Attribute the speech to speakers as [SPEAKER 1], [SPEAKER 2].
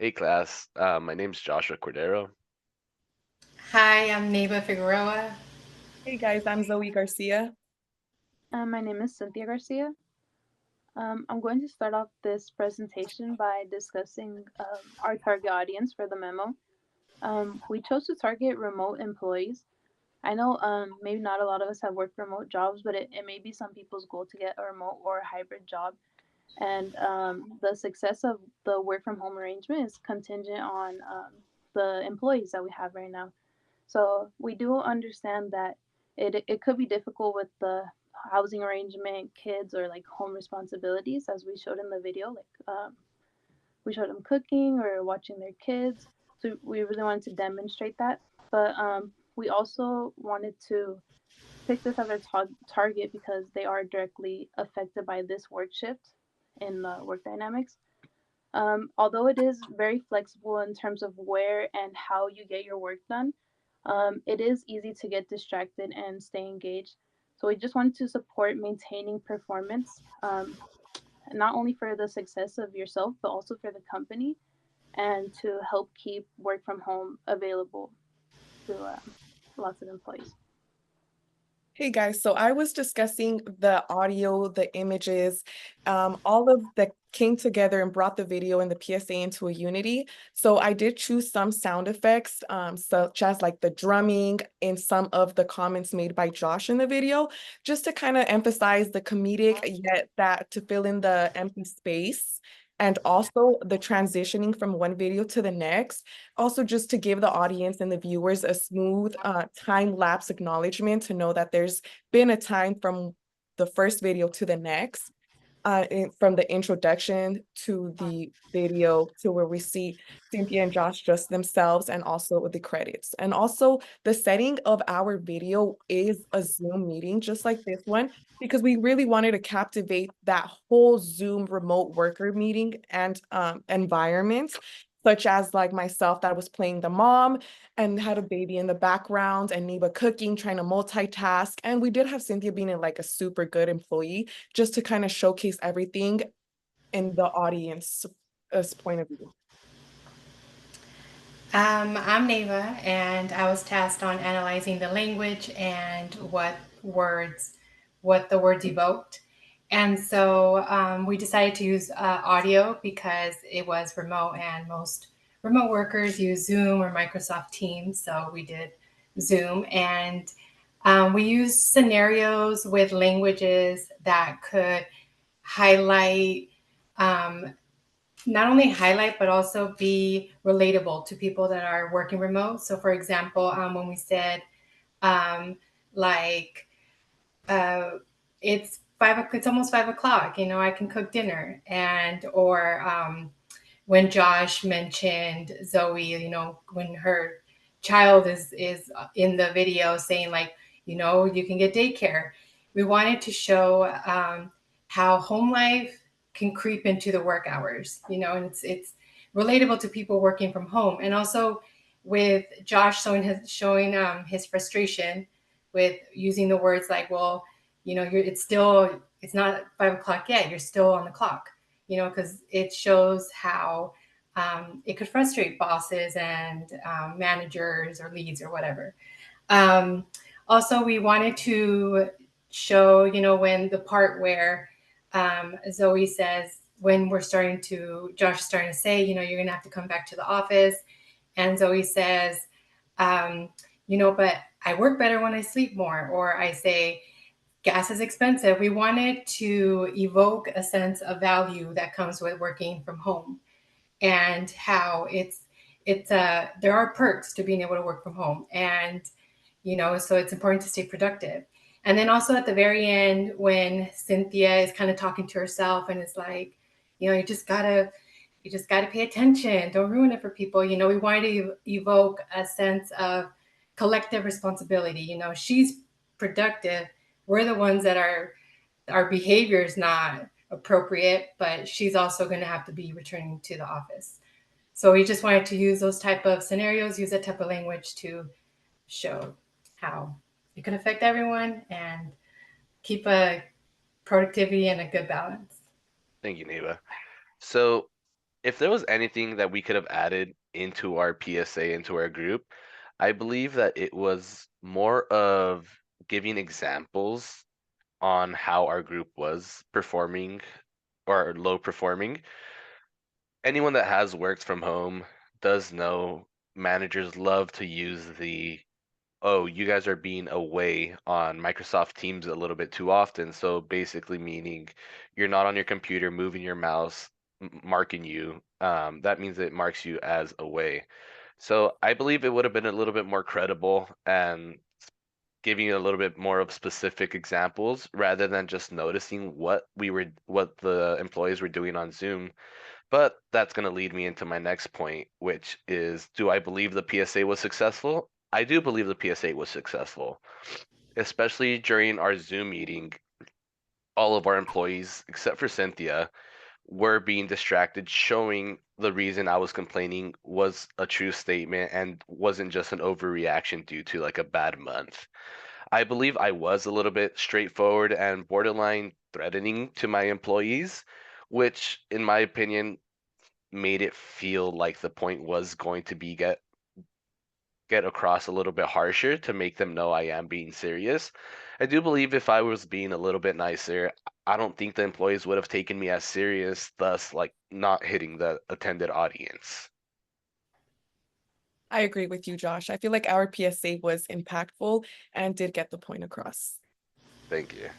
[SPEAKER 1] Hey class, my name's Joshua Cordero.
[SPEAKER 2] Hi, I'm Neva Figueroa.
[SPEAKER 3] Hey guys, I'm Zoe Garcia.
[SPEAKER 4] My name is Cynthia Garcia. I'm going to start off this presentation by discussing our target audience for the memo. We chose to target remote employees. I know maybe not a lot of us have worked remote jobs, but it may be some people's goal to get a remote or a hybrid job. And the success of the work from home arrangement is contingent on the employees that we have right now. So we do understand that it could be difficult with the housing arrangement, kids, or like home responsibilities, as we showed in the video. Like we showed them cooking or watching their kids. So we really wanted to demonstrate that. But we also wanted to pick this as our target because they are directly affected by this work shift in work dynamics. Although it is very flexible in terms of where and how you get your work done, it is easy to get distracted and stay engaged. So we just wanted to support maintaining performance, not only for the success of yourself, but also for the company and to help keep work from home available to lots of employees.
[SPEAKER 3] Hey guys, so I was discussing the audio, the images, all of that came together and brought the video and the PSA into a unity. So I did choose some sound effects, such as like the drumming and some of the comments made by Josh in the video, just to kind of emphasize the comedic, yet that to fill in the empty space. And also the transitioning from one video to the next. Also, just to give the audience and the viewers a smooth time-lapse acknowledgement to know that there's been a time from the first video to the next, from the introduction to the video to where we see Cynthia and Josh just themselves and also with the credits. And also the setting of our video is a Zoom meeting, just like this one, because we really wanted to captivate that whole Zoom remote worker meeting and environment, such as like myself that was playing the mom and had a baby in the background and Neva cooking, trying to multitask. And we did have Cynthia being like a super good employee just to kind of showcase everything in the audience's point of view.
[SPEAKER 2] I'm Neva, and I was tasked on analyzing the language and what the words evoked. And so we decided to use audio because it was remote, and most remote workers use Zoom or Microsoft Teams. So we did Zoom, and we used scenarios with languages that could highlight not only highlight but also be relatable to people that are working remote. So, for example, when we said um, like it's almost 5 o'clock, I can cook dinner, and or when Josh mentioned Zoe, when her child is in the video saying like, you can get daycare. We wanted to show how home life can creep into the work hours, and it's relatable to people working from home, and also with Josh showing his frustration with using the words like, well, it's not 5 o'clock yet, you're still on the clock, because it shows how it could frustrate bosses and managers or leads or whatever. Um, Also, we wanted to show, when the part where Zoe says, when Josh is starting to say, you're going to have to come back to the office. And Zoe says, um, but I work better when I sleep more. Or I say, gas is expensive. We wanted to evoke a sense of value that comes with working from home, and how there are perks to being able to work from home, and so it's important to stay productive. And then also at the very end, when Cynthia is kind of talking to herself and it's like, you just gotta pay attention, don't ruin it for people. We wanted to evoke a sense of collective responsibility. She's productive, we're the ones that our behavior is not appropriate, but she's also going to have to be returning to the office. So we just wanted to use those type of scenarios, use that type of language to show how it can affect everyone and keep a productivity and a good balance.
[SPEAKER 1] Thank you, Neva. So if there was anything that we could have added into our PSA, into our group, I believe that it was more of giving examples on how our group was performing or low performing. Anyone that has worked from home does know managers love to use the, oh, you guys are being away on Microsoft Teams a little bit too often. So basically meaning you're not on your computer moving your mouse, marking you. That means it marks you as away. So I believe it would have been a little bit more credible and giving you a little bit more of specific examples rather than just noticing what the employees were doing on Zoom. But that's going to lead me into my next point, which is, do I believe the PSA was successful? I do believe the PSA was successful, especially during our Zoom meeting. All of our employees, except for Cynthia, were being distracted, showing the reason I was complaining was a true statement and wasn't just an overreaction due to like a bad month. I believe I was a little bit straightforward and borderline threatening to my employees, which, in my opinion, made it feel like the point was going to be get across a little bit harsher to make them know I am being serious. I do believe if I was being a little bit nicer, I don't think the employees would have taken me as serious, thus like not hitting the attended audience.
[SPEAKER 3] I agree with you, Josh. I feel like our PSA was impactful and did get the point across.
[SPEAKER 1] Thank you.